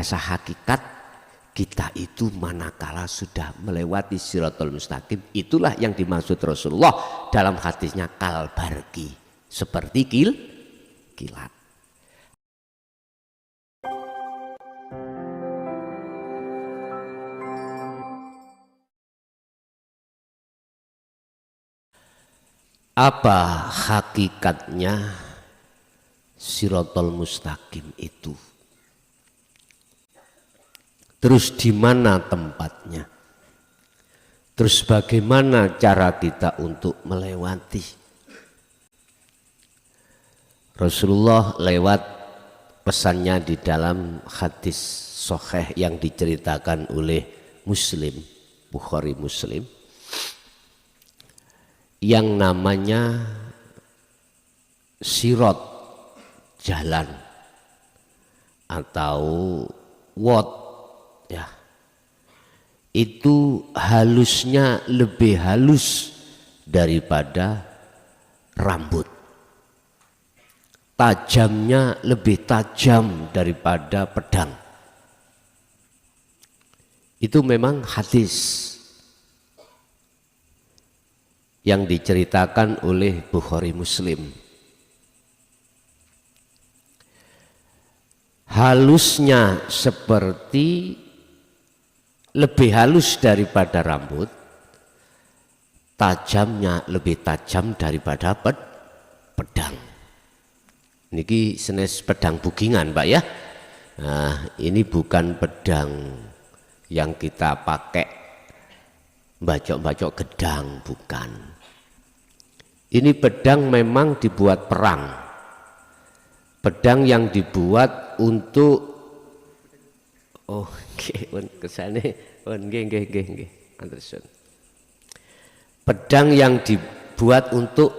bahasa hakikat kita itu manakala sudah melewati Shiratal Mustaqim, itulah yang dimaksud Rasulullah dalam hadisnya kal barqi, seperti kilat. Apa hakikatnya Shiratal Mustaqim itu? Terus di mana tempatnya? Terus bagaimana cara kita untuk melewati? Rasulullah lewat pesannya di dalam hadis sahih yang diceritakan oleh Muslim, Bukhari Muslim, yang namanya sirat, jalan, atau wad, ya, itu halusnya lebih halus daripada rambut, tajamnya lebih tajam daripada pedang. Itu memang hadis yang diceritakan oleh Bukhari Muslim. Halusnya seperti lebih halus daripada rambut, tajamnya lebih tajam daripada pedang. Niki senes pedang bugingan, Pak, ya. Nah, ini bukan pedang yang kita pakai bacok-bacok gedang, bukan. Ini pedang memang dibuat perang, pedang yang dibuat untuk pedang yang dibuat untuk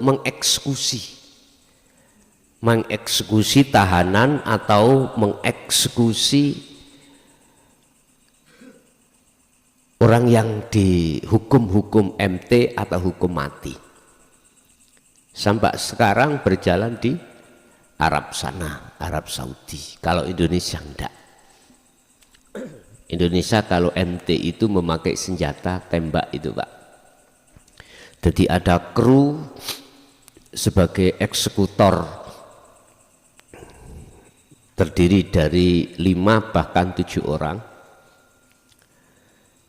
mengeksekusi tahanan atau mengeksekusi orang yang dihukum MT atau hukum mati. Sampai sekarang berjalan di Arab sana, Arab Saudi. Kalau Indonesia enggak. Indonesia kalau MT itu memakai senjata tembak itu, Pak. Jadi ada kru sebagai eksekutor, terdiri dari 5 bahkan 7 orang,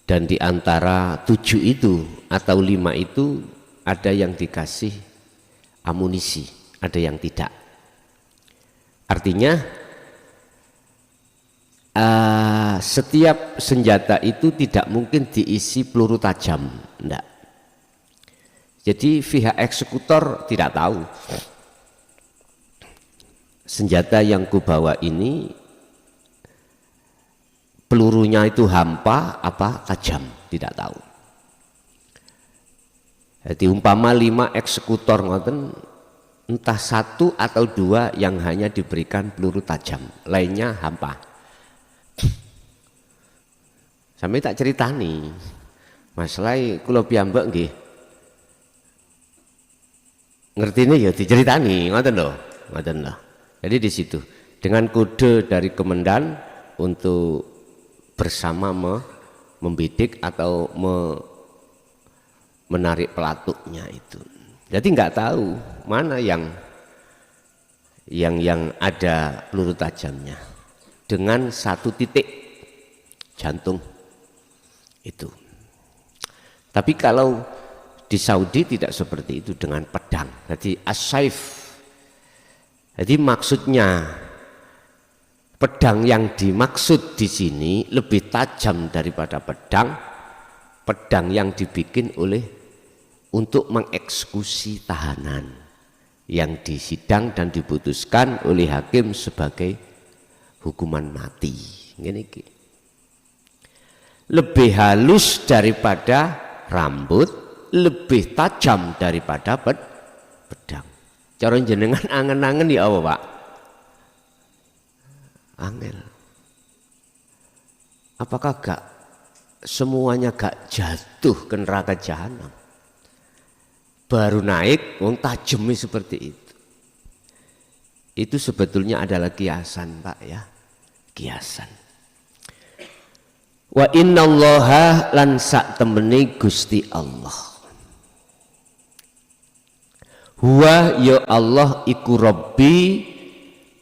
dan di antara 7 itu atau 5 itu ada yang dikasih amunisi, ada yang tidak. Artinya setiap senjata itu tidak mungkin diisi peluru tajam, enggak. Jadi pihak eksekutor tidak tahu senjata yang kubawa ini pelurunya itu hampa apa tajam, tidak tahu. Jadi umpama 5 eksekutor ngoten, entah 1 atau 2 yang hanya diberikan peluru tajam, lainnya hampa. Sampai tak ceritani masalah kula piyambak nggih ngertine ya diceritani, ngoten lho, ngoten lho. Jadi di situ dengan kode dari komandan untuk bersama membidik atau menarik pelatuknya itu. Jadi nggak tahu mana yang ada peluru tajamnya dengan 1 titik jantung itu. Tapi kalau di Saudi tidak seperti itu, dengan pedang. Jadi as-saif. Jadi maksudnya pedang yang dimaksud di sini lebih tajam daripada pedang yang dibikin untuk mengeksekusi tahanan yang disidang dan diputuskan oleh hakim sebagai hukuman mati. Gini. Lebih halus daripada rambut, lebih tajam daripada pedang. Cara jenengan angen-angen ya apa, Pak? Angel. Apakah gak semuanya gak jatuh ke neraka jahanam? Baru naik, wong tajamnya seperti itu. Itu sebetulnya adalah kiasan, Pak, ya. Kiasan. Wa innallaha lan sak temene Gusti Allah. Huwa ya Allah iku Rabbi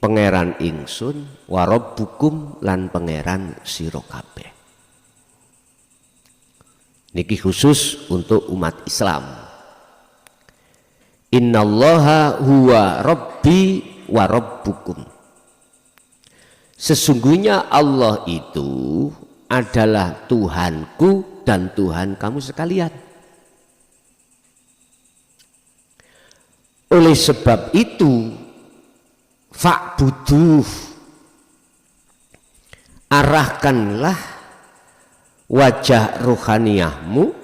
pangeran ingsun, wa rabbukum lan pangeran sira kabeh. Niki khusus untuk umat Islam. Innallaha huwa Rabbi wa rabbukum. Sesungguhnya Allah itu adalah Tuhanku dan Tuhan kamu sekalian. Oleh sebab itu fa'buduh, arahkanlah wajah rohaniyahmu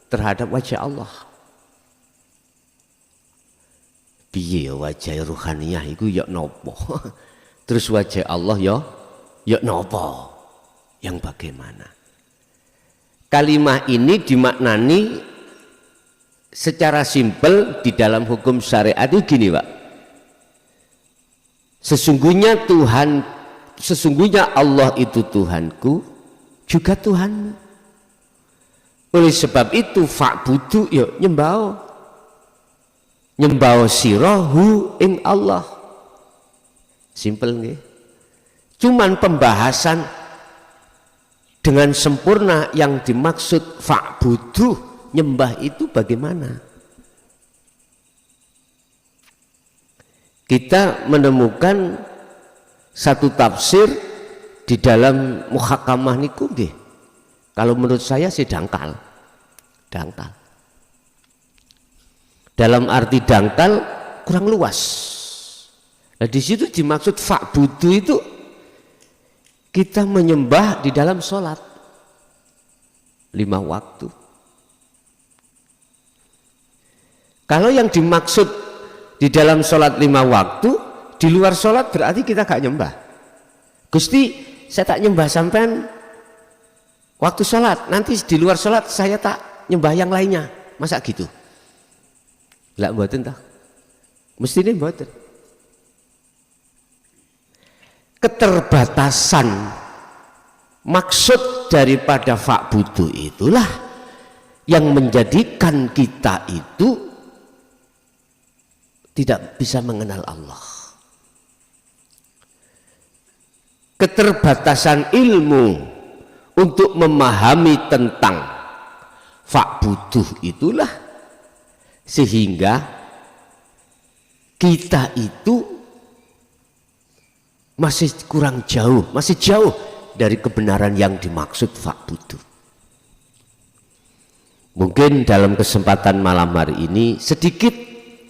terhadap wajah Allah. Piye wajah rohaniyah iku ya nopo? Terus wajah Allah ya nopo? Yang bagaimana? Kalimat ini dimaknani secara simpel di dalam hukum syariat itu gini, Pak. Sesungguhnya Allah itu Tuhanku juga Tuhanmu. Oleh sebab itu fa'budu ya nyembah sirahu ing Allah. Simpel nggih. Cuman pembahasan dengan sempurna yang dimaksud fa'budu nyembah itu bagaimana? Kita menemukan satu tafsir di dalam muhakamah niku nggih. Kalau menurut saya sih dangkal. Dalam arti dangkal kurang luas. Nah di situ dimaksud fa'budu itu kita menyembah di dalam sholat 5 waktu. Kalau yang dimaksud di dalam sholat 5 waktu, di luar sholat berarti kita gak nyembah. Gusti, saya tak nyembah sampean waktu sholat, nanti di luar sholat saya tak nyembah yang lainnya. Masa gitu? Lah mboten tah. Mestine mboten. Keterbatasan maksud daripada fa'budu itulah yang menjadikan kita itu tidak bisa mengenal Allah. Keterbatasan ilmu untuk memahami tentang fa'budu itulah sehingga kita itu masih kurang jauh, masih jauh dari kebenaran yang dimaksud fa'budu. Mungkin dalam kesempatan malam hari ini sedikit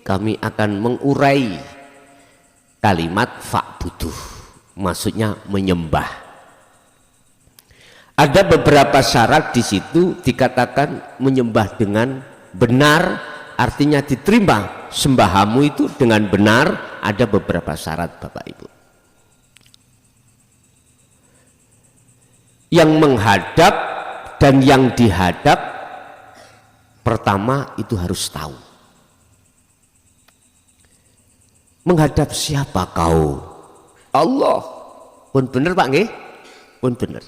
kami akan mengurai kalimat fa'budu, maksudnya menyembah. Ada beberapa syarat di situ dikatakan menyembah dengan benar, artinya diterima sembahamu itu dengan benar. Ada beberapa syarat Bapak Ibu. Yang menghadap dan yang dihadap pertama itu harus tahu. Menghadap siapa kau? Allah. Pun bener Pak nggih? Pun bener.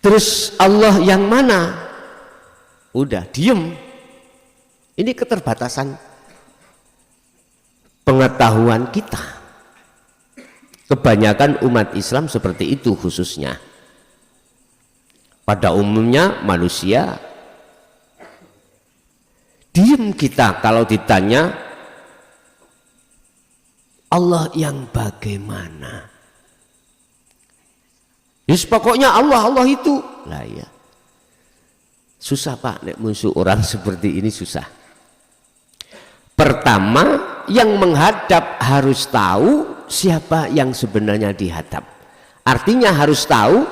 Terus Allah yang mana? Udah diem. Ini keterbatasan pengetahuan kita. Kebanyakan umat Islam seperti itu khususnya. Pada umumnya manusia diem kita kalau ditanya Allah yang bagaimana. Yes, pokoknya Allah itu. Lah ya. Susah Pak, nek musuh orang seperti ini susah. Pertama, yang menghadap harus tahu siapa yang sebenarnya dihadap. Artinya harus tahu,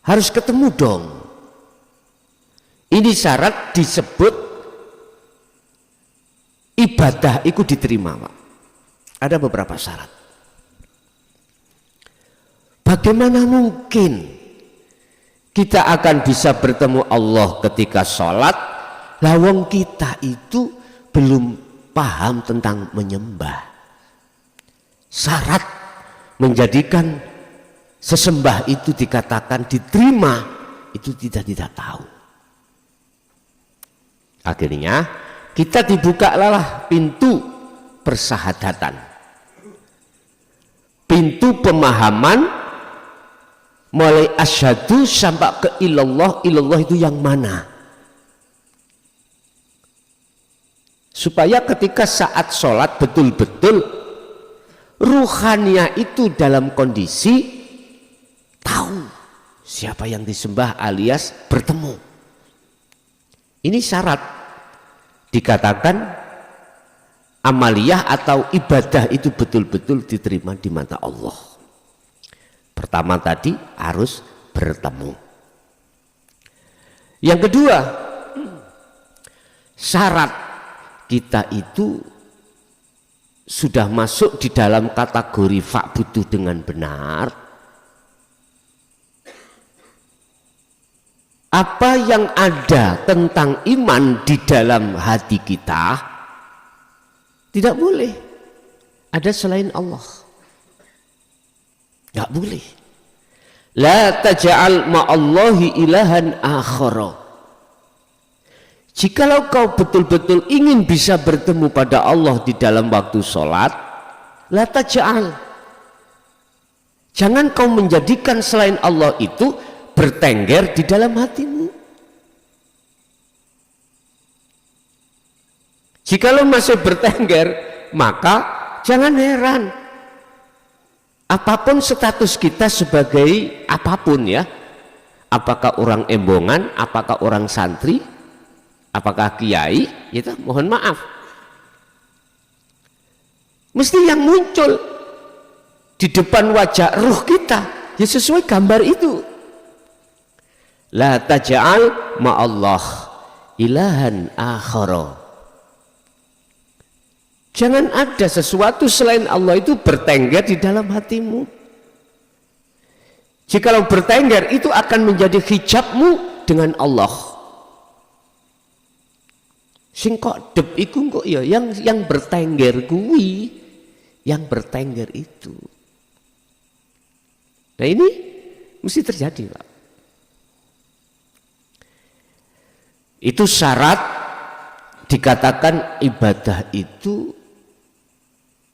harus ketemu dong. Ini syarat disebut ibadah itu diterima Pak. Ada beberapa syarat. Bagaimana mungkin kita akan bisa bertemu Allah ketika sholat, lawang kita itu belum paham tentang menyembah. Syarat menjadikan sesembah itu dikatakan diterima, itu tidak tahu. Akhirnya kita dibukalah pintu persahadatan, pintu pemahaman mulai asyhadu sampai ke ilallah. Ilallah itu yang mana, supaya ketika saat sholat betul-betul ruhania itu dalam kondisi tahu siapa yang disembah alias bertemu. Ini syarat dikatakan amaliyah atau ibadah itu betul-betul diterima di mata Allah. Pertama tadi harus bertemu. Yang kedua, syarat kita itu sudah masuk di dalam kategori fa'budu dengan benar. Apa yang ada tentang iman di dalam hati kita tidak boleh ada selain Allah. Nggak boleh. La taj'al ma'allahi ilahan akhara. Jikalau kau betul-betul ingin bisa bertemu pada Allah di dalam waktu sholat, la taj'al, jangan kau menjadikan selain Allah itu bertengger di dalam hatimu. Jikalau masih bertengger, maka jangan heran. Apapun status kita sebagai apapun ya, apakah orang embongan, apakah orang santri, apakah kiai, itu mohon maaf, mesti yang muncul di depan wajah ruh kita ya sesuai gambar itu. La taj'al ma'allah ilahan akhara. Jangan ada sesuatu selain Allah itu bertengger di dalam hatimu. Jikalau bertengger itu akan menjadi hijabmu dengan Allah. Sing kok dep iku kok ya yang bertengger kuwi, yang bertengger itu. Nah ini mesti terjadi, Pak. Itu syarat dikatakan ibadah itu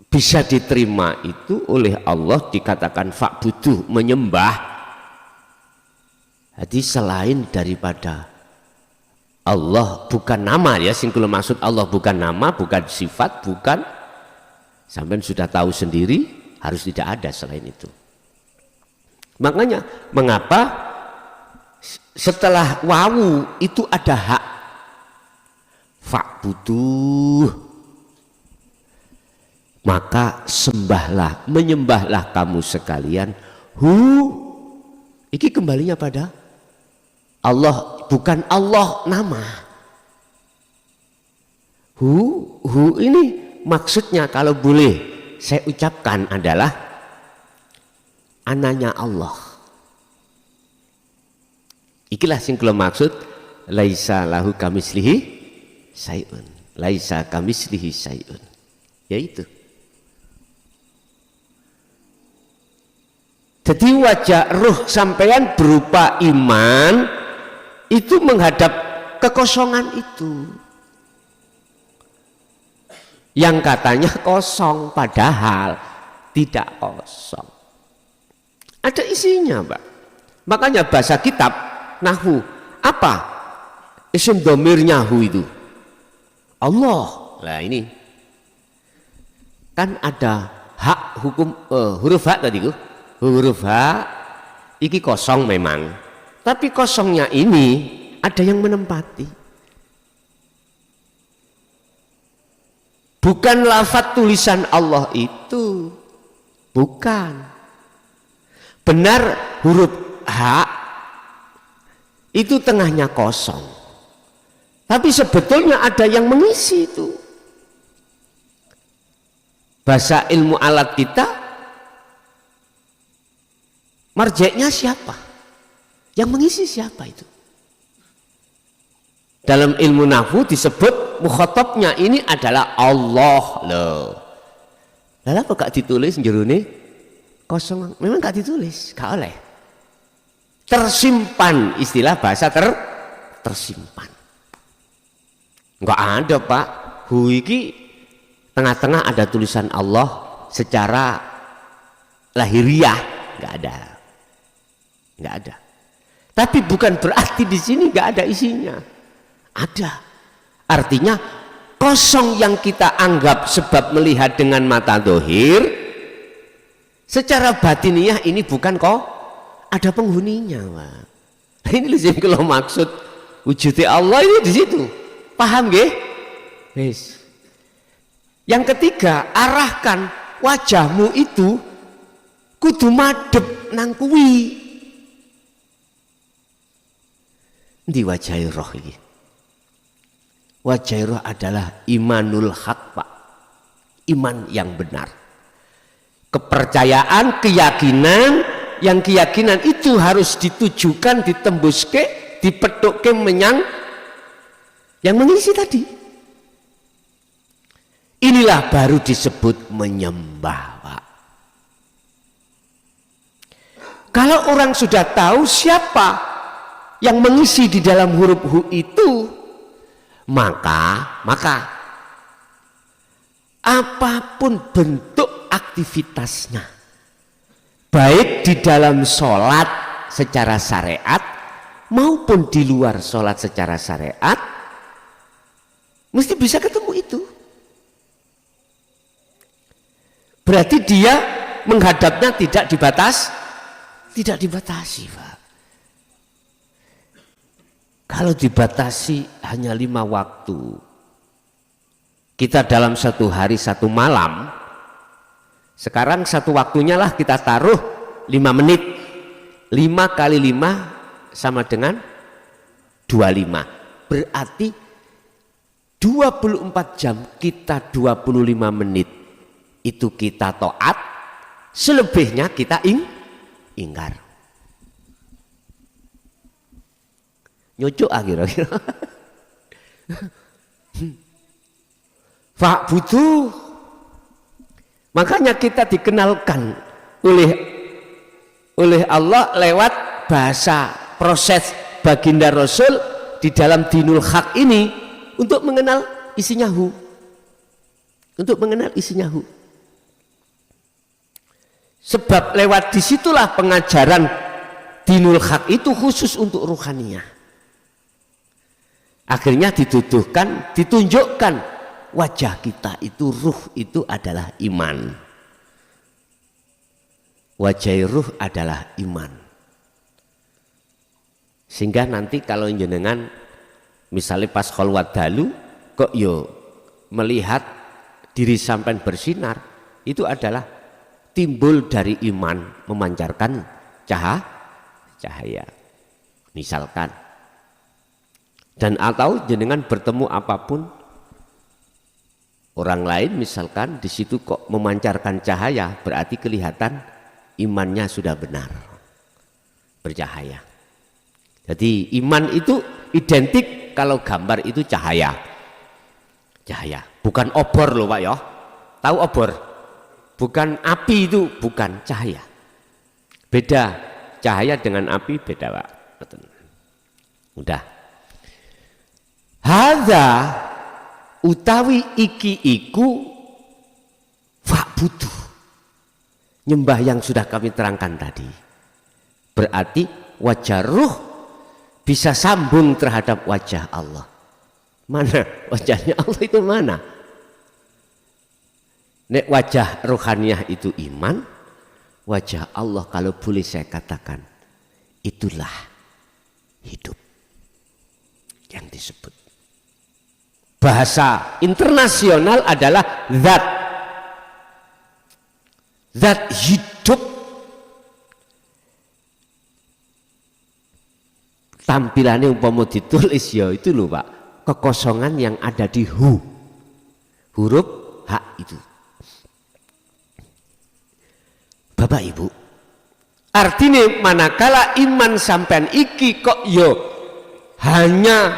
bisa diterima itu oleh Allah, dikatakan fa'budu, menyembah. Jadi selain daripada Allah, bukan nama ya, sing kula maksud Allah bukan nama, bukan sifat, bukan, sampean sudah tahu sendiri harus tidak ada selain itu. Makanya mengapa setelah wawu itu ada hak, fa'budu, maka sembahlah, menyembahlah kamu sekalian. Iki kembalinya pada Allah, bukan Allah nama. Ini maksudnya kalau boleh saya ucapkan adalah ananya Allah. Ikilah sing kula maksud laisa lahu kamislihi syai'un. Laisa kamislihi syai'un. Yaitu. Jadi wajah ruh sampean berupa iman itu menghadap kekosongan itu. Yang katanya kosong padahal tidak kosong. Ada isinya, Pak. Makanya bahasa kitab nahwu apa? Isim domirnya hu itu Allah. Nah ini kan ada hak hukum huruf hak tadi huruf hak iki kosong memang, tapi kosongnya ini ada yang menempati. Bukan lafaz tulisan Allah itu, bukan. Benar huruf hak itu tengahnya kosong, tapi sebetulnya ada yang mengisi itu. Bahasa ilmu alat kita, marjeknya siapa? Yang mengisi siapa itu? Dalam ilmu nahwu disebut mukhatabnya ini adalah Allah loh. Lalu apa gak ditulis jerone kosong, memang gak ditulis, gak oleh. Tersimpan, istilah bahasa tersimpan. Enggak ada Pak. Hu iki tengah-tengah ada tulisan Allah secara lahiriah, enggak ada. Enggak ada. Tapi bukan berarti di sini enggak ada isinya. Ada. Artinya kosong yang kita anggap sebab melihat dengan mata dohir, secara batiniah ini bukan kok ada penghuninya, Pak. Ini lazim kalau maksud wujudnya Allah ini di situ. Paham nggih? Wis. Yang ketiga, arahkan wajahmu itu kudu madhep nang kuwi. Ndi wajahe roh iki? Wajahe roh adalah imanul haq, Pak. Iman yang benar. Kepercayaan, keyakinan, yang keyakinan itu harus ditujukan, ditembuske, dipethukke menyang yang mengisi tadi. Inilah baru disebut menyembah, Pak. Kalau orang sudah tahu siapa yang mengisi di dalam huruf hu itu, maka apapun bentuk aktivitasnya, baik di dalam sholat secara syariat maupun di luar sholat secara syariat, mesti bisa ketemu itu. Berarti dia menghadapnya tidak dibatasi, Pak. Kalau dibatasi hanya 5 waktu, kita dalam 1 hari 1 malam, sekarang 1 waktunya lah kita taruh 5 menit. 5 kali 5 sama dengan 25. Berarti 24 jam kita 25 menit itu kita taat, selebihnya kita ingkar. Nyucuk akhir-akhir. Pak butuh. Makanya kita dikenalkan oleh Allah lewat bahasa proses baginda Rasul di dalam dinul haq ini. Untuk mengenal isinya hu. Untuk mengenal isinya hu. Sebab lewat disitulah pengajaran dinul haq itu khusus untuk ruhaniyah. Akhirnya ditunjukkan wajah kita itu, ruh itu adalah iman. Wajah ruh adalah iman. Sehingga nanti kalau jenengan misalnya pas kholwat dalu kok yo melihat diri sampean bersinar, itu adalah timbul dari iman memancarkan cahaya misalkan. Dan atau jenengan bertemu apapun orang lain misalkan di situ kok memancarkan cahaya, berarti kelihatan imannya sudah benar, bercahaya. Jadi iman itu identik. Kalau gambar itu cahaya, bukan obor loh Pak ya. Tahu obor? Bukan api itu, bukan cahaya. Beda cahaya dengan api, beda Pak. Udah. Hadza utawi iki iku fa'budu. Nyembah yang sudah kami terangkan tadi. Berarti wajah ruh bisa sambung terhadap wajah Allah. Mana wajahnya Allah itu mana? Nek wajah ruhaniyah itu iman, wajah Allah kalau boleh saya katakan itulah hidup yang disebut. Bahasa internasional adalah zat hidup. Tampilannya umpama ditulis ya itu loh Pak, kekosongan yang ada di hu, huruf hak itu. Bapak Ibu, artinya manakala iman sampean iki kok yo hanya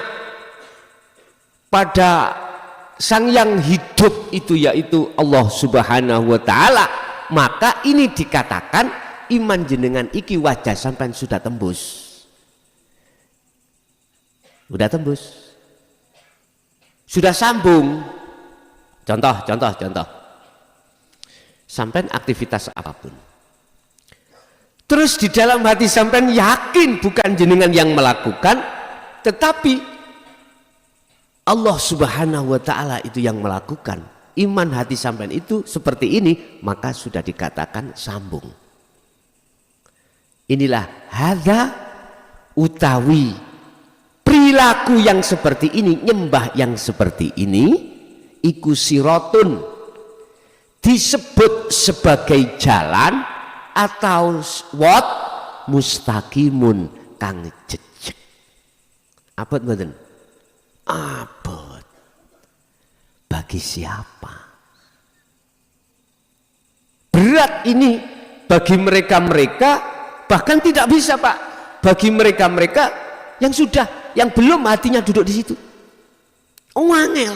pada sang yang hidup itu, yaitu Allah Subhanahu wa Ta'ala, maka ini dikatakan iman jenengan iki wajah sampai sudah tembus. Sudah tembus. Sudah sambung. Contoh. Sampai aktivitas apapun. Terus di dalam hati sampai yakin bukan jenengan yang melakukan, tetapi Allah Subhanahu wa Ta'ala itu yang melakukan. Iman hati sampai itu seperti ini, maka sudah dikatakan sambung. Inilah hadza utawi perilaku yang seperti ini, nyembah yang seperti ini, iku sirotun, disebut sebagai jalan atau wat mustaqimun kang jejeg. Abot mboten? Abot. Bagi siapa? Berat ini bagi mereka-mereka, bahkan tidak bisa Pak, bagi mereka-mereka yang sudah, yang belum hatinya duduk di situ. Angel.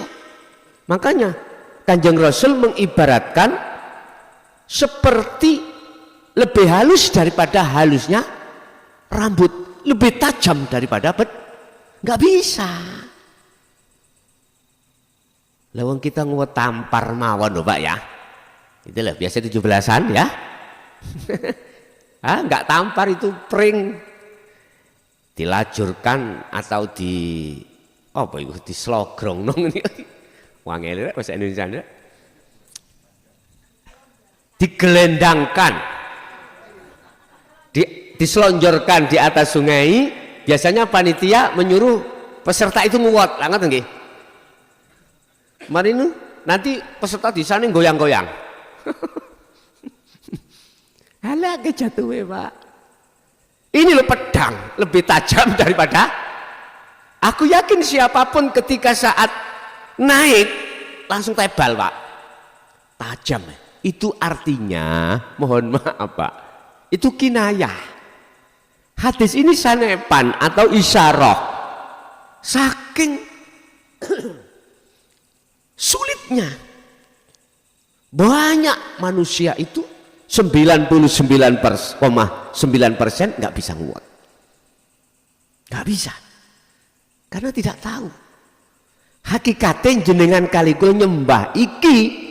Makanya Kanjeng Rasul mengibaratkan seperti lebih halus daripada halusnya rambut, lebih tajam daripada nggak bisa. Lawang kita nguwet tampar mawon loh Pak ya. Itulah biasa 17-an ya. Nggak tampar itu pring, dilajurkan atau di apa itu dislogrong nong ini. Wangel bahasa Indonesia ya. Digelendangkan, diselonjorkan di atas sungai. Biasanya panitia menyuruh peserta itu nguwat, langat nggih. Mari nanti peserta di sana goyang-goyang. Halah kejatuhe Pak. Ini loh pedang lebih tajam daripada. Aku yakin siapapun ketika saat naik langsung tebal Pak. Tajam. Itu artinya, mohon maaf Pak, itu kinayah. Hadis ini sanepan atau isyarah. Saking sulitnya banyak manusia itu 99,9% nggak bisa nguat, nggak bisa, karena tidak tahu hakikatnya jenengan kalikul nyembah iki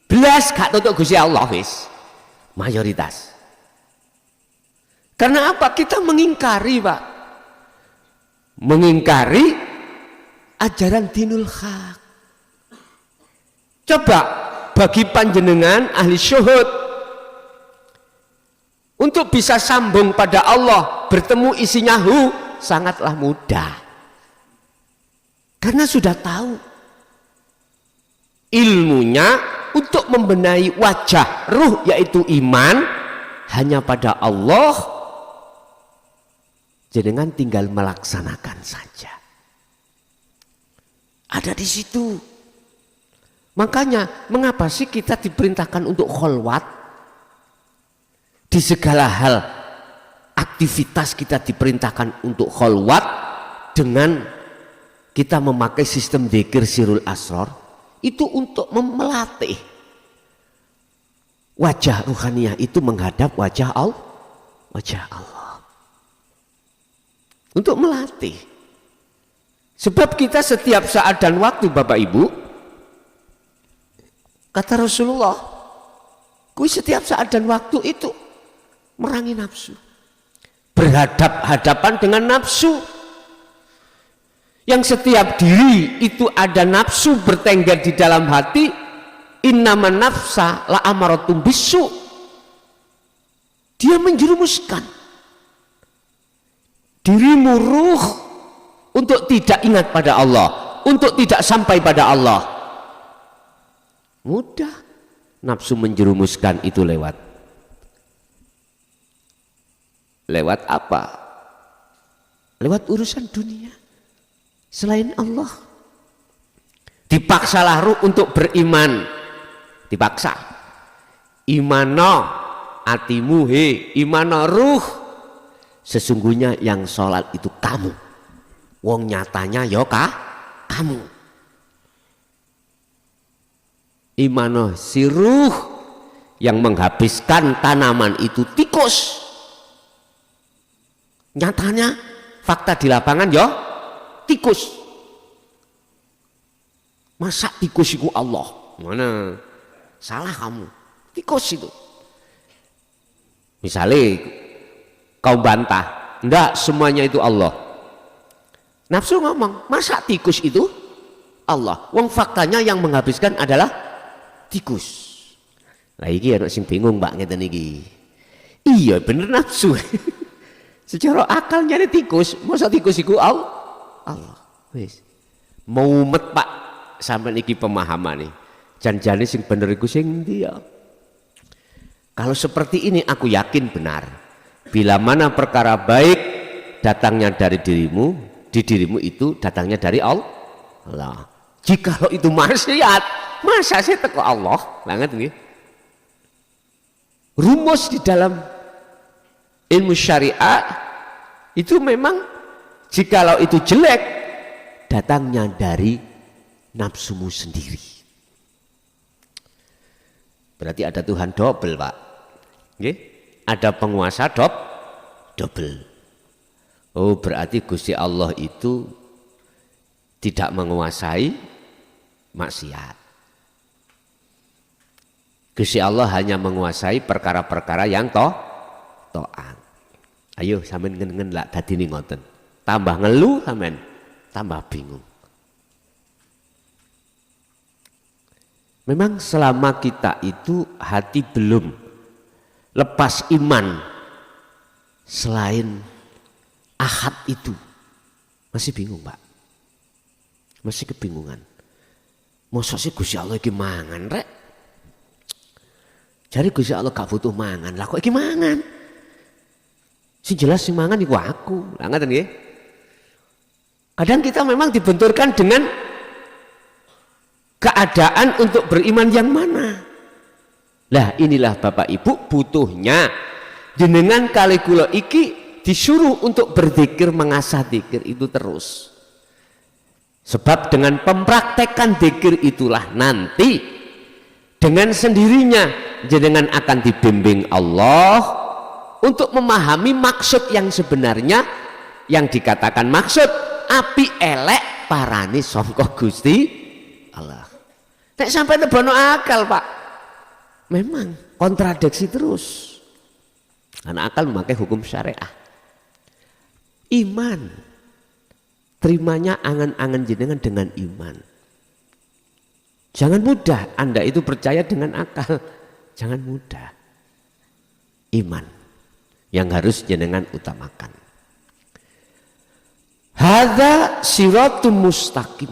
belas gak tutuk Gusti Allah wis mayoritas. Karena apa? Kita mengingkari Pak, mengingkari ajaran dinul haq. Coba bagi panjenengan ahli syuhud untuk bisa sambung pada Allah, bertemu isinya sangatlah mudah, karena sudah tahu ilmunya untuk membenahi wajah ruh yaitu iman hanya pada Allah. Jenengan tinggal melaksanakan saja, ada di situ. Makanya mengapa sih kita diperintahkan untuk kholwat? Di segala hal aktivitas kita diperintahkan untuk kholwat dengan kita memakai sistem dzikir sirul asror, itu untuk melatih wajah ruhaniyah itu menghadap wajah Allah, untuk melatih. Sebab kita setiap saat dan waktu Bapak Ibu, kata Rasulullah, kui setiap saat dan waktu itu merangi nafsu, berhadap-hadapan dengan nafsu. Yang setiap diri itu ada nafsu bertengger di dalam hati. Innaman nafsa la amaratum bisu, dia menjerumuskan dirimu ruh untuk tidak ingat pada Allah, untuk tidak sampai pada Allah. Mudah nafsu menjerumuskan itu lewat apa? Lewat urusan dunia selain Allah. Dipaksalah ruh untuk beriman, dipaksa. Imano atimu imano ruh, sesungguhnya yang sholat itu kamu. Wong nyatanya ya kamu. Imano si ruh yang menghabiskan tanaman itu tikus. Nyatanya fakta di lapangan ya tikus. Masa tikus itu Allah? Mana? Salah kamu. Tikus itu. Misalnya kau bantah, enggak semuanya itu Allah. Nafsu ngomong, masa tikus itu Allah? Wong faktanya yang menghabiskan adalah tikus. Lah iki ana sing bingung Mbak ngeten iki. Iya bener nafsu. Secara akal nyari tikus, masa tikus iku Allah. Wis. Mumet Pak sampean iki pemahaman nih. Jan-jane sing bener iku sing ndi ya? Kalau seperti ini aku yakin benar. Bila mana perkara baik datangnya dari dirimu, di dirimu itu datangnya dari Allah. Jikalau itu maksiat, masa sih teko Allah? Banget nih. Rumus di dalam ilmu syariat itu memang jikalau itu jelek datangnya dari nafsumu sendiri. Berarti ada Tuhan double Pak. Nggih? Ada penguasa double. Oh berarti Gusti Allah itu tidak menguasai maksiat. Gusti Allah hanya menguasai perkara-perkara yang to'at. Ayo sampean ngen-ngen lah dadine ngoten. Tambah ngeluh sampean, tambah bingung. Memang selama kita itu hati belum lepas iman selain ahad itu masih bingung Pak, masih kebingungan. Masa sih Gusti Allah iki mangan rek? Jadi Gusti Allah gak butuh mangan, lah kok iki mangan? Sing jelas sing mangan iku aku. Lah ngoten nggih. Kadang kita memang dibenturkan dengan keadaan untuk beriman yang mana. Lah inilah Bapak Ibu butuhnya jenengan kali kula iki disuruh untuk berzikir, mengasah zikir itu terus. Sebab dengan mempraktekkan zikir itulah nanti dengan sendirinya jenengan akan dibimbing Allah untuk memahami maksud yang sebenarnya yang dikatakan maksud api elek parani sangka Gusti Allah. Nek sampai nebono akal Pak, memang kontradiksi terus. Karena akal memakai hukum syariah. Iman, terimanya angan-angan jenengan dengan iman. Jangan mudah Anda itu percaya dengan akal. Jangan mudah. Iman yang harus jenengan utamakan. Hadza siratum mustaqim.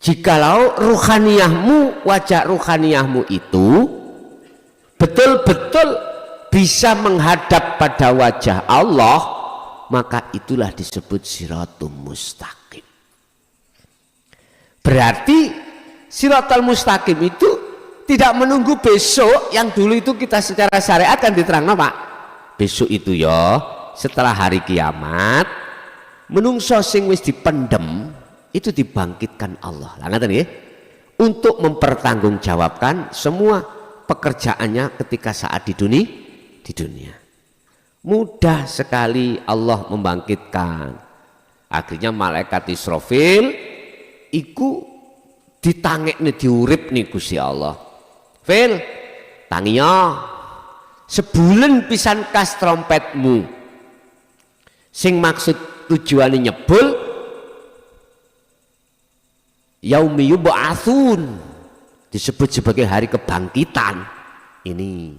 Jikalau ruhaniyahmu, wajah ruhaniyahmu itu betul-betul bisa menghadap pada wajah Allah, maka itulah disebut siratum mustaqim. Berarti siratal mustaqim itu tidak menunggu besok yang dulu itu kita secara syariat kan diterangkan Pak. Besok itu ya setelah hari kiamat menungso sing wis dipendem itu dibangkitkan Allah. Lah ngaten nggih. Untuk mempertanggungjawabkan semua pekerjaannya ketika saat di dunia. Mudah sekali Allah membangkitkan. Akhirnya malaikat Israfil iku ditangekne diuripne Gusti Allah. Fil, tangiya sebulan pisan kas trompetmu. Sing maksud tujuane nyebul yaumi yub'atsun, disebut sebagai hari kebangkitan. Ini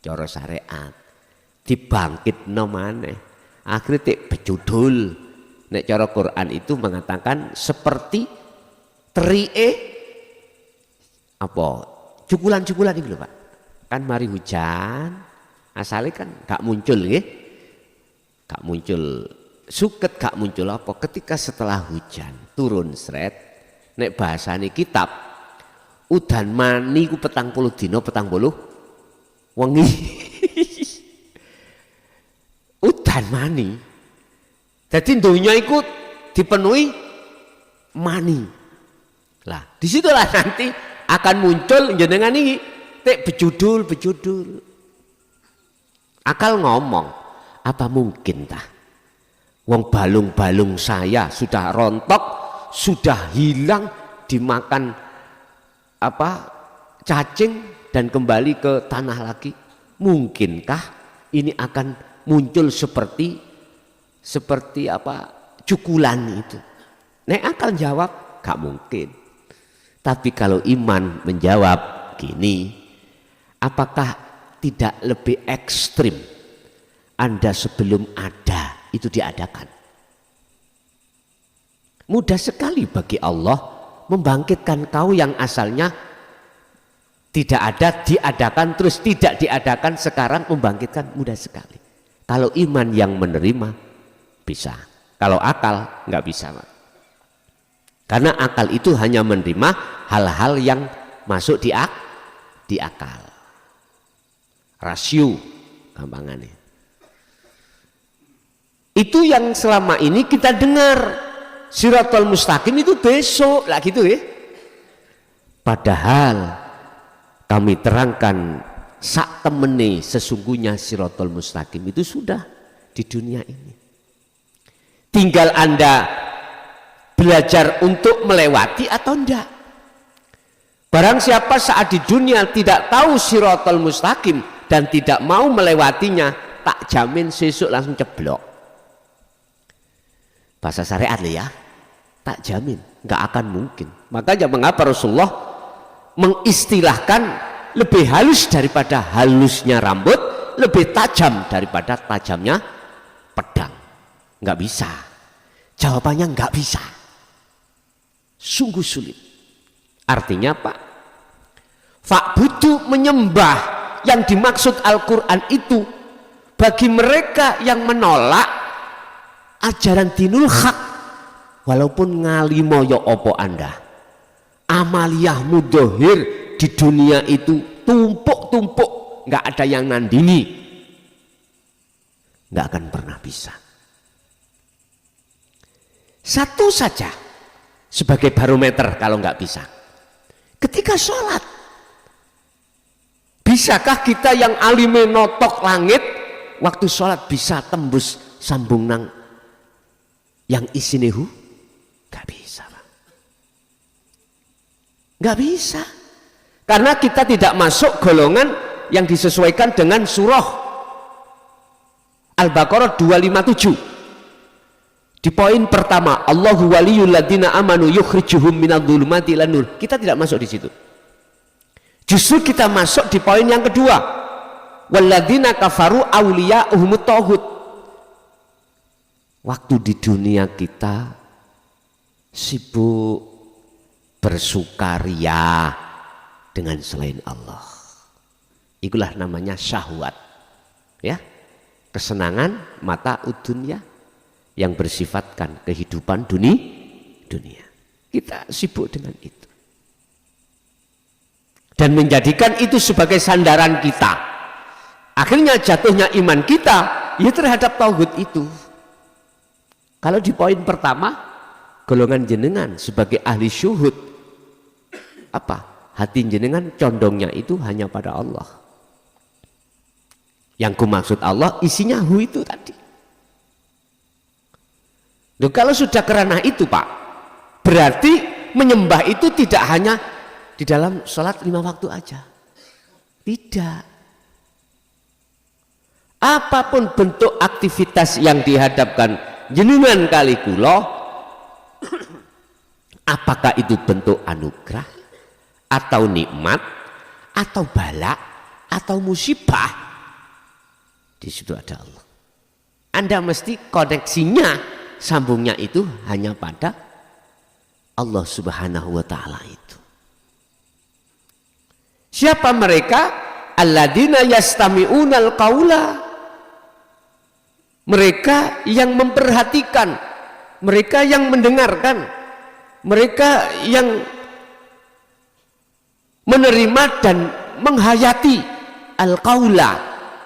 cara syariat dibangkitno maneh. Akhire tek bejudul. Nek cara Quran itu mengatakan seperti terike apa? Cukulan-cukulan itu lho Pak. Kan mari hujan, asalnya kan gak muncul nggih. Gak muncul suket, gak muncul apa ketika setelah hujan turun sret. Nek bahasane kitab udan mani ku 40 dina 40 wengi. Udan mani. Jadi dunia iku dipenuhi mani. Lah, disitulah nanti akan muncul jenengan ini tek bejudul. Akal ngomong, apa mungkin tah? Wong balung-balung saya sudah rontok, sudah hilang dimakan apa cacing dan kembali ke tanah lagi. Mungkinkah ini akan muncul seperti apa cukulan itu? Nek akal jawab, gak mungkin. Tapi kalau iman menjawab gini, apakah tidak lebih ekstrim Anda sebelum ada itu diadakan? Mudah sekali bagi Allah membangkitkan kau yang asalnya tidak ada, diadakan, terus tidak diadakan, sekarang membangkitkan, mudah sekali. Kalau iman yang menerima bisa, kalau akal nggak bisa, Pak. Karena akal itu hanya menerima hal-hal yang masuk di akal. Rasio gampangannya. Itu yang selama ini kita dengar. Siratal mustaqim itu besok lah gitu ya. Padahal kami terangkan sak temene sesungguhnya siratal mustaqim itu sudah di dunia ini. Tinggal Anda belajar untuk melewati atau enggak. Barang siapa saat di dunia tidak tahu siratal mustaqim dan tidak mau melewatinya, tak jamin sesuk langsung ceblok. Bahasa syariat ya, tak jamin, nggak akan mungkin. Makanya mengapa Rasulullah mengistilahkan lebih halus daripada halusnya rambut, lebih tajam daripada tajamnya pedang. Nggak bisa. Jawabannya nggak bisa. Sungguh sulit. Artinya Pak, fa'budu menyembah. Yang dimaksud Al-Quran itu bagi mereka yang menolak ajaran dinul haq, walaupun ngalimoyo opo Anda, amaliyah mudohir di dunia itu tumpuk-tumpuk, nggak ada yang nandingi, nggak akan pernah bisa. Satu saja sebagai barometer kalau nggak bisa, ketika sholat. Bisakah kita yang alime notok langit waktu sholat bisa tembus sambung nang yang isinehu? Gak bisa, Pak. Gak bisa. Karena kita tidak masuk golongan yang disesuaikan dengan surah Al-Baqarah 257. Di poin pertama, Allahu waliyul ladzina amanu yukhrijuhum minadh-dhulumati ilan nur. Kita tidak masuk di situ. Justru kita masuk di poin yang kedua, walladzina kafaru awliya'uhumut tauhid. Waktu di dunia kita sibuk bersukaria dengan selain Allah, itulah namanya syahwat, ya, kesenangan mata dunia yang bersifatkan kehidupan dunia. Kita sibuk dengan itu dan menjadikan itu sebagai sandaran kita. Akhirnya jatuhnya iman kita ya terhadap tauhid itu. Kalau di poin pertama, golongan jenengan sebagai ahli syuhud, apa? Hati jenengan condongnya itu hanya pada Allah. Yang kumaksud Allah isinya hu itu tadi. Loh, kalau sudah kerana itu Pak, berarti menyembah itu tidak hanya di dalam sholat 5 waktu aja. Tidak. Apapun bentuk aktivitas yang dihadapkan jenengan kali kula, apakah itu bentuk anugerah atau nikmat atau bala atau musibah, di situ ada Allah. Anda mesti koneksinya, sambungnya itu hanya pada Allah Subhanahu wa Ta'ala itu. Siapa mereka? Alladzina yastami'unal qaula. Mereka yang memperhatikan, mereka yang mendengarkan, mereka yang menerima dan menghayati al-qaula.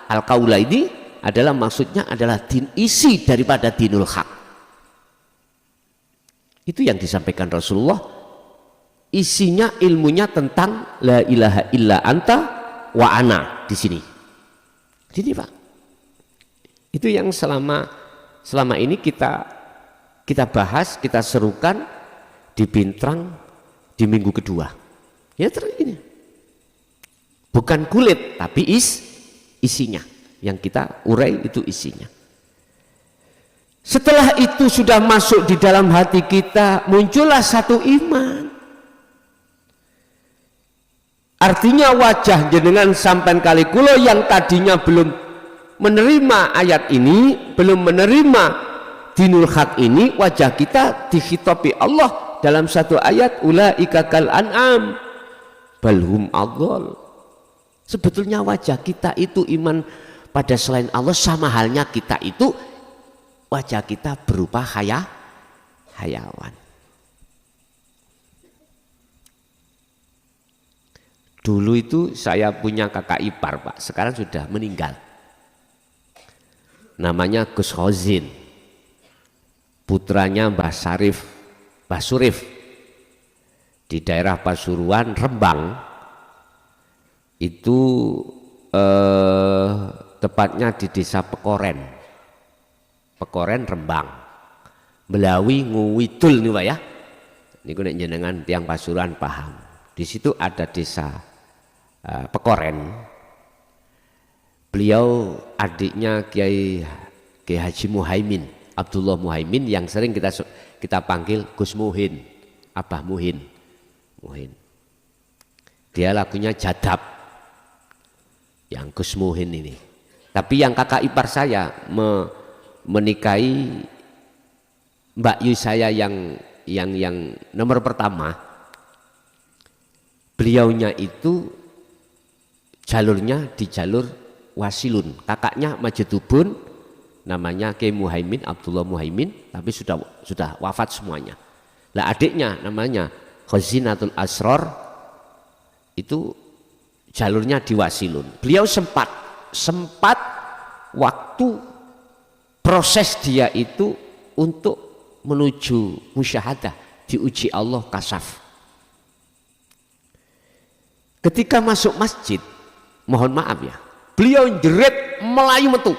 Al-qaula ini adalah maksudnya adalah isi daripada dinul haq. Itu yang disampaikan Rasulullah. Isinya ilmunya tentang la ilaha illa anta wa ana di sini. Sini Pak. Itu yang selama ini kita bahas, kita serukan di Pintrang di minggu kedua. Ya ini. Bukan kulit tapi isinya. Yang kita urai itu isinya. Setelah itu sudah masuk di dalam hati kita, muncullah satu iman. Artinya wajah jenengan sampean kali kulo yang tadinya belum menerima ayat ini, belum menerima dinul haq ini, wajah kita dikhitabi Allah dalam satu ayat, ulaika kal an'am balhum adhal. Sebetulnya wajah kita itu iman pada selain Allah, sama halnya kita itu wajah kita berupa hayawan. Dulu itu saya punya kakak ipar Pak, sekarang sudah meninggal. Namanya Gus Khozin, putranya Mbah Surif di daerah Pasuruan, Rembang. Itu tepatnya di desa Pekoren, Rembang, Belawi Nguwidul nih Pak ya. Ini nek jenengan tiang Pasuruan paham. Di situ ada desa Pekoren. Beliau adiknya Kiai Haji Muhaimin, Abdullah Muhaimin, yang sering kita panggil Gus Muhin, Abah Muhin. Dia lagunya Jadab, yang Gus Muhin ini. Tapi yang kakak ipar saya menikahi Mbak Yu saya yang nomor pertama, beliaunya itu jalurnya di jalur Wasilun, kakaknya Majidubun, namanya Kiai Muhaimin, Abdullah Muhaimin, tapi sudah wafat semuanya. Lah adiknya namanya Khazinatul Asror, itu jalurnya di Wasilun. Beliau sempat waktu proses dia itu untuk menuju musyahadah, diuji Allah kasaf. Ketika masuk masjid, mohon maaf ya, beliau jerit melayu metu.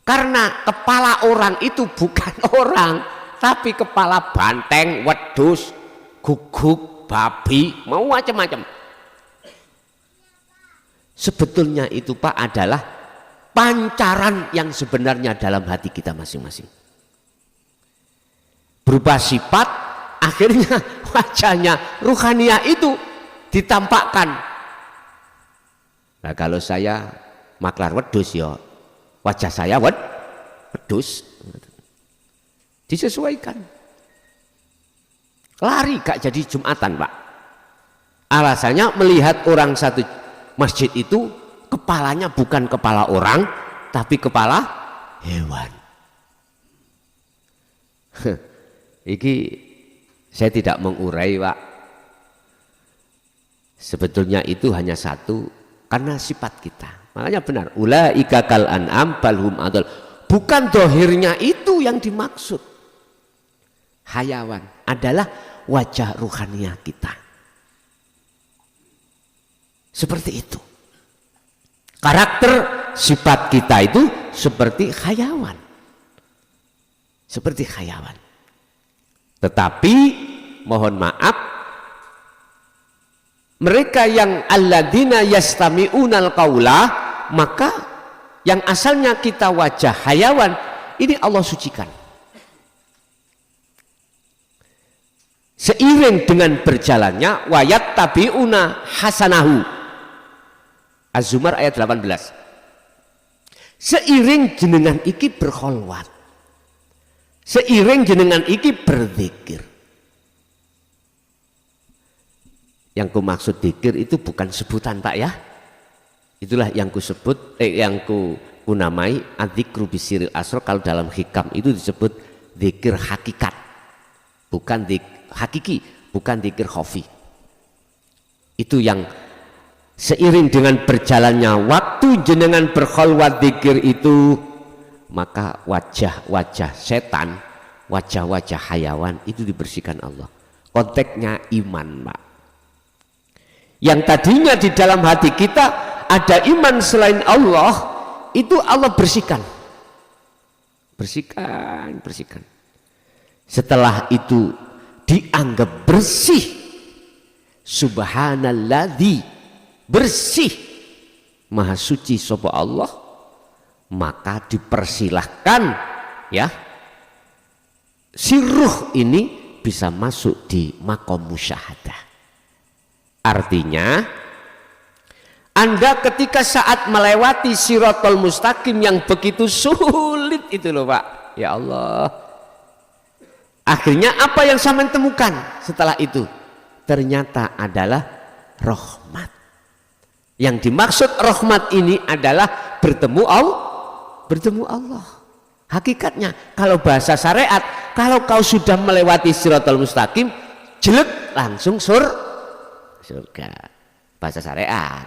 Karena kepala orang itu bukan orang, tapi kepala banteng, wedus, guguk, babi, mau macam-macam. Sebetulnya itu Pak adalah pancaran yang sebenarnya dalam hati kita masing-masing. Berubah sifat, akhirnya wajahnya ruhaniyah itu ditampakkan. Nah kalau saya maklar wedus ya wajah saya wedus, disesuaikan. Lari gak jadi Jumatan Pak. Alasannya melihat orang satu masjid itu kepalanya bukan kepala orang tapi kepala hewan. Iki saya tidak mengurai Pak. Sebetulnya itu hanya satu, karena sifat kita. Makanya benar, ulaika kal an'am balhum adhal. Bukan dohirnya itu yang dimaksud. Hayawan adalah wajah ruhaniyah kita. Seperti itu. Karakter sifat kita itu seperti hayawan. Seperti hayawan. Tetapi mohon maaf, mereka yang alladzina yastami'unal qaula, maka yang asalnya kita wajah hayawan ini Allah sucikan. Seiring dengan berjalannya wayat tabi'una hasanahu. Az-Zumar ayat 18. Seiring jenengan iki berkholwat, seiring jenengan iki berzikir. Yang ku maksud zikir itu bukan sebutan Pak ya. Itulah yang ku sebut, yang ku namai adzikru bisiril asrar. Kalau dalam hikam itu disebut zikir hakikat, bukan hakiki, bukan zikir khafi. Itu yang seiring dengan berjalannya waktu jenengan berkholwat zikir itu, maka wajah-wajah setan, wajah-wajah hayawan itu dibersihkan Allah. Konteksnya iman Pak. Yang tadinya di dalam hati kita ada iman selain Allah, itu Allah bersihkan. Bersihkan. Setelah itu dianggap bersih. Subhanalladzi, bersih, maha suci sapa Allah, maka dipersilahkan ya si ruh ini bisa masuk di maqam musyahadah. Artinya Anda ketika saat melewati Shiratal Mustaqim yang begitu sulit itu loh Pak, ya Allah, akhirnya apa yang saya temukan setelah itu? Ternyata adalah rahmat. Yang dimaksud rahmat ini adalah bertemu Allah. Hakikatnya kalau bahasa syariat, kalau kau sudah melewati Shiratal Mustaqim, jelek langsung surga. Bahasa syariat.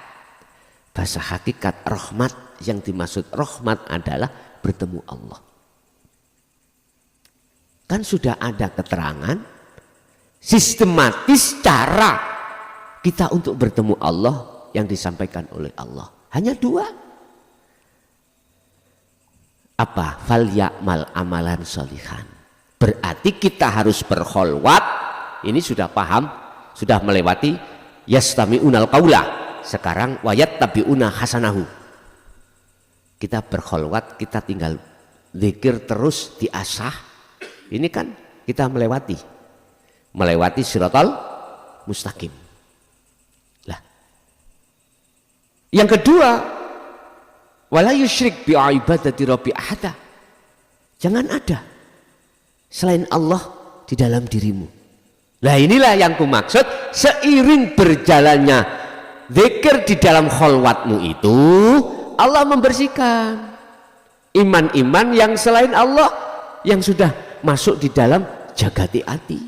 Bahasa hakikat rahmat, yang dimaksud rahmat adalah bertemu Allah. Kan sudah ada keterangan sistematis cara kita untuk bertemu Allah yang disampaikan oleh Allah. Hanya dua. Apa? Fal ya'mal amalan sholihan. Berarti kita harus berkholwat. Ini sudah paham, sudah melewati yastami'unal qaula. Sekarang wayat tabi'una hasanahu. Kita berkholwat, kita tinggal zikir terus diasah. Ini kan kita melewati Shiratal Mustaqim. Lah, yang kedua, wala yusyrik bi ibadati rabbi ahada. Jangan ada selain Allah di dalam dirimu. Nah, inilah yang kumaksud, seiring berjalannya zikir di dalam kholwatmu itu, Allah membersihkan iman-iman yang selain Allah yang sudah masuk di dalam jagati hati.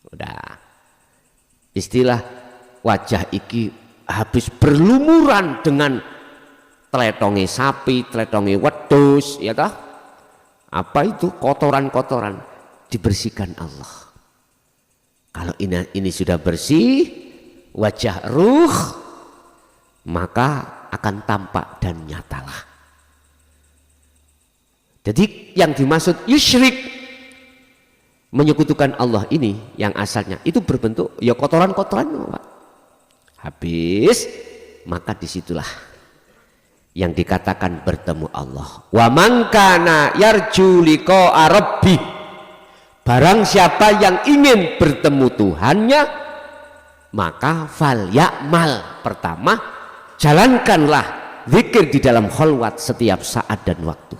Udah, istilah wajah iki habis berlumuran dengan tletonge sapi, tletonge wedhus, ya toh? Apa itu kotoran-kotoran, dibersihkan Allah. Kalau ini sudah bersih, wajah ruh, maka akan tampak dan nyatalah. Jadi yang dimaksud yusyrik, menyekutukan Allah ini yang asalnya itu berbentuk ya kotoran-kotoran, Pak. Habis, maka disitulah yang dikatakan bertemu Allah. Wa man kana yarju liqa'a rabbih, barang siapa yang ingin bertemu Tuhannya, maka fal ya'mal, pertama jalankanlah zikir di dalam kholwat setiap saat dan waktu,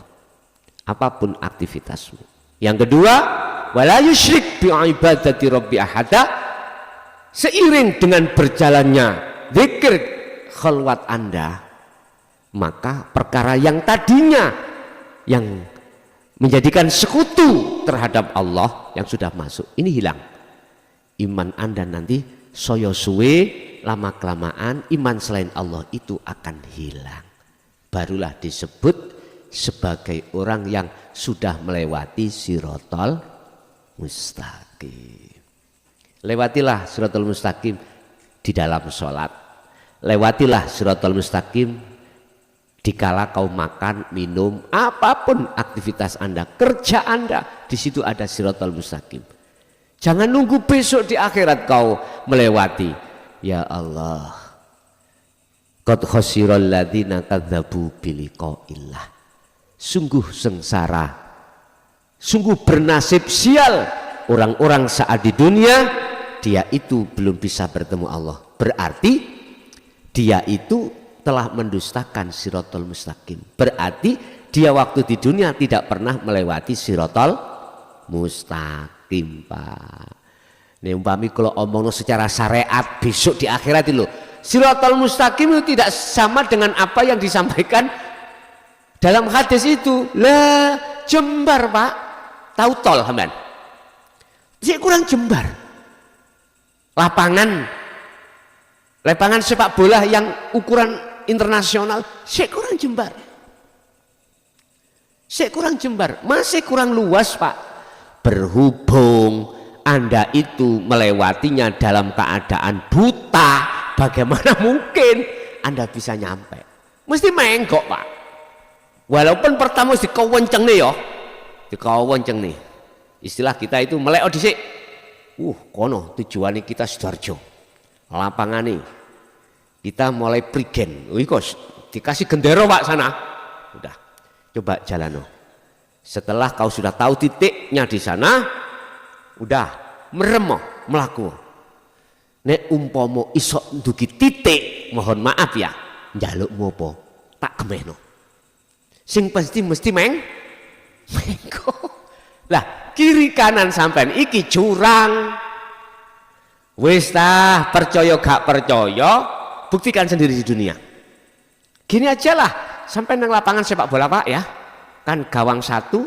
apapun aktivitasmu. Yang kedua, wala yusyrik bi ibadati rabbi ahada, seiring dengan berjalannya zikir kholwat Anda, maka perkara yang tadinya yang menjadikan sekutu terhadap Allah yang sudah masuk ini hilang. Iman Anda nanti soyo suwe, lama kelamaan iman selain Allah itu akan hilang. Barulah disebut sebagai orang yang sudah melewati Shiratal Mustaqim. Lewatilah Shiratal Mustaqim di dalam sholat. Lewatilah Shiratal Mustaqim dikala kau makan, minum, apapun aktivitas Anda, kerja Anda, di situ ada Shiratal Mustaqim. Jangan nunggu besok di akhirat kau melewati. Ya Allah, qad khasiral ladzina kadzdzabu biliqa'illah. Sungguh sengsara, sungguh bernasib sial orang-orang saat di dunia dia itu belum bisa bertemu Allah. Berarti dia itu telah mendustakan Shiratal Mustaqim. Berarti dia waktu di dunia tidak pernah melewati Shiratal Mustaqim, Pak. Nih umpami kalau omongno secara syariat besok di akhirat itu, Shiratal Mustaqim itu tidak sama dengan apa yang disampaikan dalam hadis itu. Lah, jembar, Pak. Tahu tol, Hamdan? Dia kurang jembar. Lapangan sepak bola yang ukuran internasional, saya kurang jembar. Masih kurang luas, Pak. Berhubung Anda itu melewatinya dalam keadaan buta, bagaimana mungkin Anda bisa nyampe? Mesti menggok Pak. Walaupun pertama dikowenceng nih ya, dikowenceng nih. Istilah kita itu melek dhisik. Kono tujuannya kita Sidoarjo. Lapangan nih. Kita mulai prigen. Kos dikasih gendero Pak sana. Udah. Coba jalan. Setelah kau sudah tahu titiknya di sana, udah merem melaku. Nek umpomo isok ndugi titik, mohon maaf ya, njaluk ngopo tak gemehno. Sing pasti mesti mengko. Lah kiri kanan sampean iki jurang. Wis tah, percaya gak percaya, buktikan sendiri di dunia. Gini aja lah, sampai nang lapangan sepak bola Pak ya. Kan gawang satu,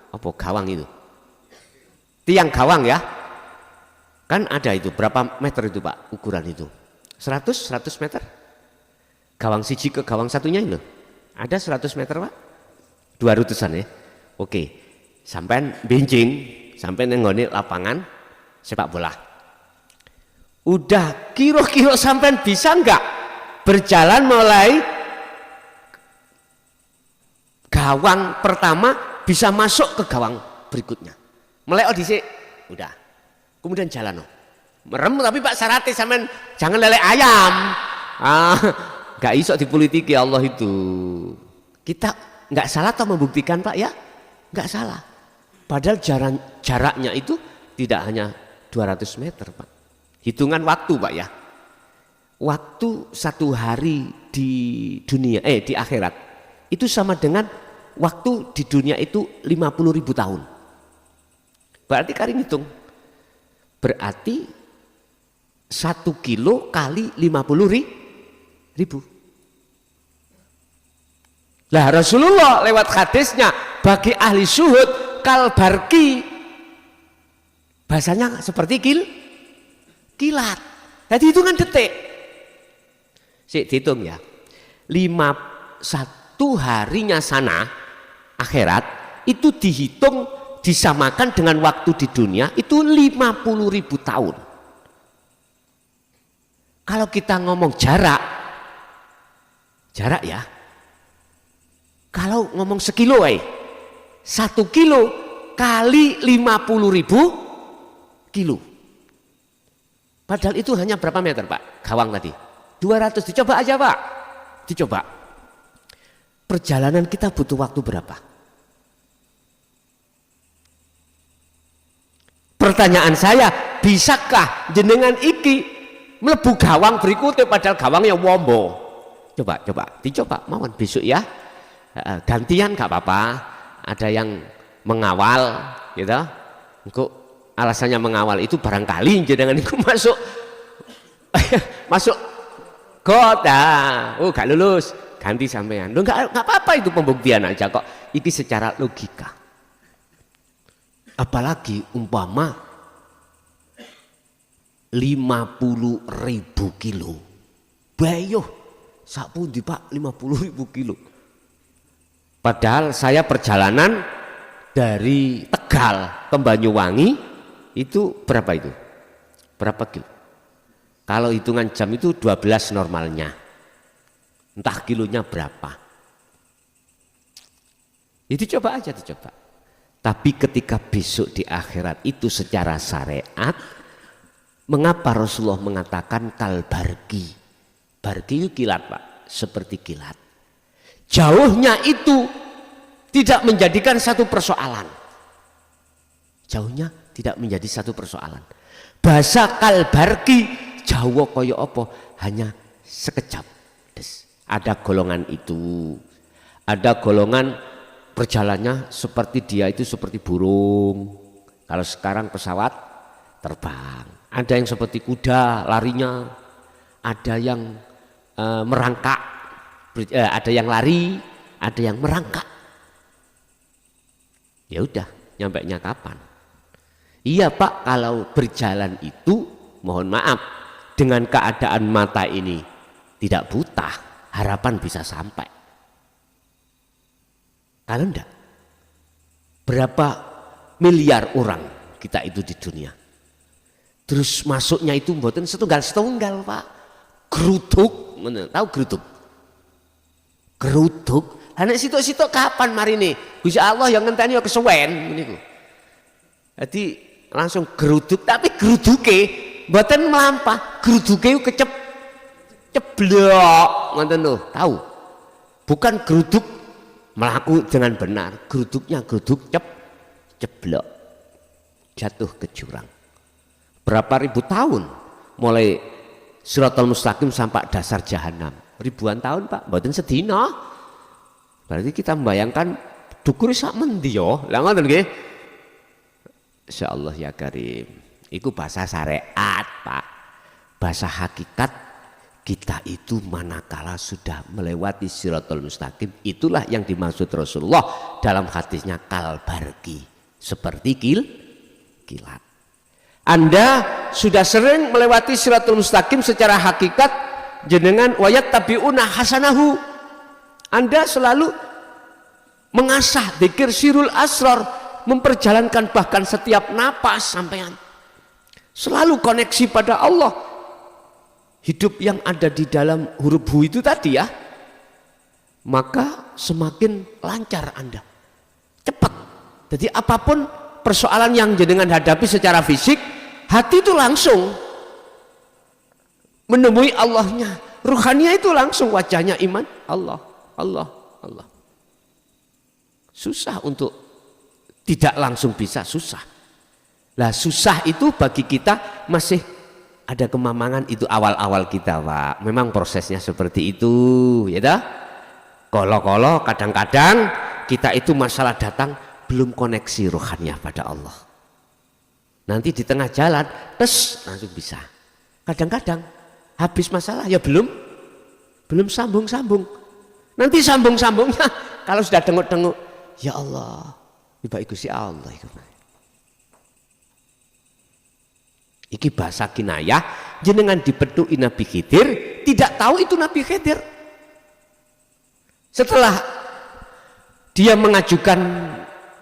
apa gawang itu? Tiang gawang ya. Kan ada itu, berapa meter itu Pak ukuran itu? 100 meter? Gawang siji ke gawang satunya itu? Ada 100 meter Pak? 200-an ya? Oke, sampai benjing, sampai nenggoni lapangan sepak bola. Udah kira-kira sampai bisa enggak berjalan mulai gawang pertama bisa masuk ke gawang berikutnya. Mulai dhisik, udah. Kemudian jalan merem tapi Pak syaratnya sampean jangan lele ayam. Gak iso dipolitiki Allah itu. Kita nggak salah atau membuktikan Pak ya? Nggak salah. Padahal jaraknya itu tidak hanya 200 meter Pak. Hitungan waktu Pak ya. Waktu satu hari di dunia, di akhirat itu sama dengan waktu di dunia itu 50.000 tahun. Berarti kalian hitung. Berarti 1 kilo kali 50.000. Lah Rasulullah lewat hadisnya bagi ahli syuhud kal barqi, bahasanya seperti kilat. Jadi hitungan detik. Dihitung ya. 1 harinya sana akhirat itu dihitung disamakan dengan waktu di dunia itu 50.000 tahun. Kalau kita ngomong jarak ya. Kalau ngomong sekilo 1 kilo kali 50.000 kilo. Padahal itu hanya berapa meter Pak? Gawang tadi 200. Dicoba aja Pak. Dicoba. Perjalanan kita butuh waktu berapa? Pertanyaan saya, bisakah jenengan iki mlebu gawang berikutnya padahal gawangnya wombo? Coba, dicoba mawon besok ya. Gantian gak apa-apa. Ada yang mengawal, gitu. Engko alasannya mengawal itu barangkali jenengan itu masuk kota. Gak lulus, ganti sampean. Loh gak apa-apa itu pembuktian aja kok. Iki secara logika. Apalagi umpama 50.000 kilo. Bayuh, sapundi Pak 50.000 kilo. Padahal saya perjalanan dari Tegal ke Banyuwangi itu berapa itu? Berapa kilo? Kalau hitungan jam itu 12 normalnya. Entah kilonya berapa. Itu coba aja dicoba. Tapi ketika besok di akhirat itu secara syariat, mengapa Rasulullah mengatakan kal barqi? Barqi itu kilat Pak, seperti kilat. Jauhnya itu tidak menjadikan satu persoalan. Jauhnya tidak menjadi satu persoalan. Bahasa kal barqi, jauh kaya apa? Hanya sekejap. Ada golongan itu, ada golongan perjalannya seperti dia itu seperti burung. Kalau sekarang pesawat terbang. Ada yang seperti kuda larinya, ada yang merangkak, ada yang lari, ada yang merangkak. Ya udah, nyampainya kapan? Iya Pak, kalau berjalan itu mohon maaf dengan keadaan mata ini tidak buta, harapan bisa sampai. Kalau enggak, berapa miliar orang kita itu di dunia. Terus masuknya itu mboten setunggal Pak. Geruduk, tahu geruduk? Geruduk. Nek sitok-sitok kapan marine? Gusti Allah yang ngenteni ya kesuwen niku. Jadi langsung geruduk, tapi geruduke mboten melampah, geruduke ceblok ngoten lho, tahu? Bukan geruduk melaku dengan benar, geruduknya geruduk ceblok jatuh ke jurang. Berapa ribu tahun mulai Siratal Mustaqim sampai dasar jahanam, ribuan tahun Pak, mboten sedina. Berarti kita membayangkan dukur sak mendi yo. Lah ngoten nggih. Insyaallah ya Karim. Iku bahasa syariat, Pak. Bahasa hakikat kita itu manakala sudah melewati Siratal Mustaqim, itulah yang dimaksud Rasulullah dalam hadisnya kalbargi, seperti kilat. Anda sudah sering melewati Siratal Mustaqim secara hakikat jenengan wayat tabiuna hasanahu. Anda selalu mengasah dzikir sirul asrar, memperjalankan bahkan setiap napas sampean selalu koneksi pada Allah. Hidup yang ada di dalam huruf hu itu tadi ya, maka semakin lancar Anda, cepat. Jadi apapun persoalan yang jenengan hadapi secara fisik, hati itu langsung menemui Allahnya, ruhania itu langsung wajahnya iman Allah, Allah, Allah. Susah untuk tidak langsung bisa, susah. Lah susah itu bagi kita masih ada kemamangan, itu awal-awal kita Pak. Memang prosesnya seperti itu ya dah. Kolo-kolo kadang-kadang kita itu masalah datang belum koneksi rohaniah pada Allah. Nanti di tengah jalan tes langsung bisa. Kadang-kadang habis masalah ya belum sambung-sambung. Nanti sambung-sambungnya kalau sudah tengok-tengok, ya Allah, iba Gusti Allah iku. Iki bahasa kinayah, jenengan dipedhuki Nabi Khidir, tidak tahu itu Nabi Khidir. Setelah dia mengajukan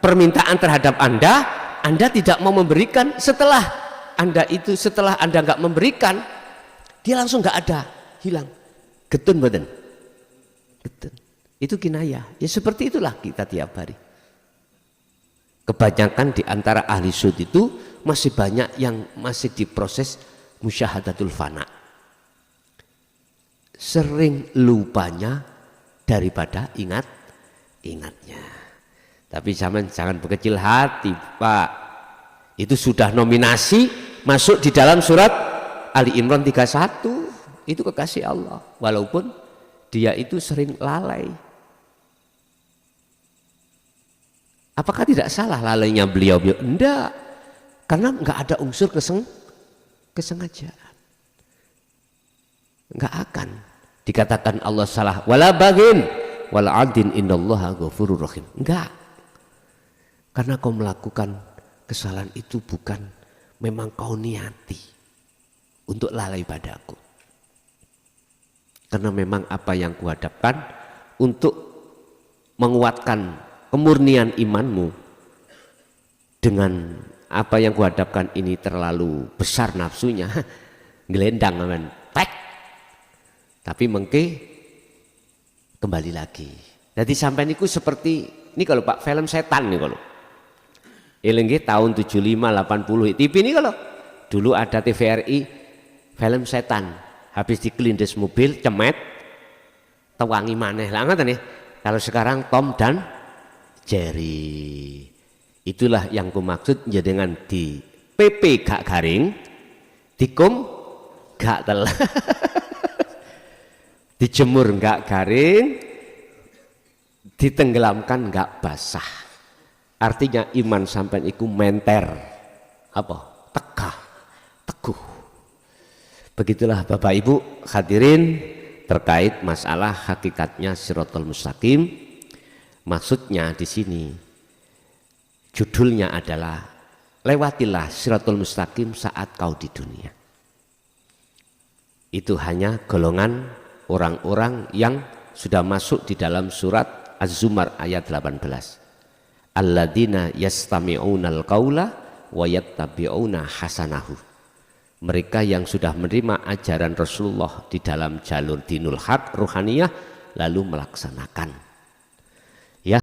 permintaan terhadap Anda tidak mau memberikan. Setelah Anda nggak memberikan, dia langsung nggak ada, hilang. Getun badan. Getun. Itu kinayah. Ya seperti itulah kita tiap hari. Kebanyakan di antara ahli syud itu masih banyak yang masih diproses musyahadatul fana. Sering lupanya daripada ingatnya. Tapi jangan berkecil hati Pak. Itu sudah nominasi masuk di dalam surat Ali Imran 31. Itu kekasih Allah. Walaupun dia itu sering lalai. Apakah tidak salah lalainya beliau? Enggak. Karena enggak ada unsur kesengajaan. Enggak akan dikatakan Allah salah. Wala bagin wala adin innallaha ghafurur rahim. Enggak. Karena kau melakukan kesalahan itu bukan memang kau niati untuk lalai padaku. Karena memang apa yang kuhadapkan untuk menguatkan kemurnian imanmu, dengan apa yang kuhadapkan ini terlalu besar nafsunya, gelendang aman, tek. Tapi mengke kembali lagi. Jadi sampai niku seperti ini kalau Pak film setan nih kalau. Elengge tahun 75 80 TV ini kalau dulu ada TVRI film setan, habis dikelindes mobil cemet tewangi maneh lah ngoten nih. Kalau sekarang Tom dan Jerry, itulah yang kumaksud dengan di PP gak garing, dikum gak telah, dijemur gak garing, ditenggelamkan gak basah. Artinya iman sampai iku menter, apa? Tegah, teguh. Begitulah Bapak Ibu hadirin terkait masalah hakikatnya Siratal Mustaqim. Maksudnya di sini judulnya adalah lewatilah Siratal Mustaqim saat kau di dunia. Itu hanya golongan orang-orang yang sudah masuk di dalam surat Az-Zumar ayat 18. Alladzina yastami'unal qaula wa yattabi'una hasanahu. mereka yang sudah menerima ajaran Rasulullah di dalam jalur dinul haq ruhaniyah lalu melaksanakan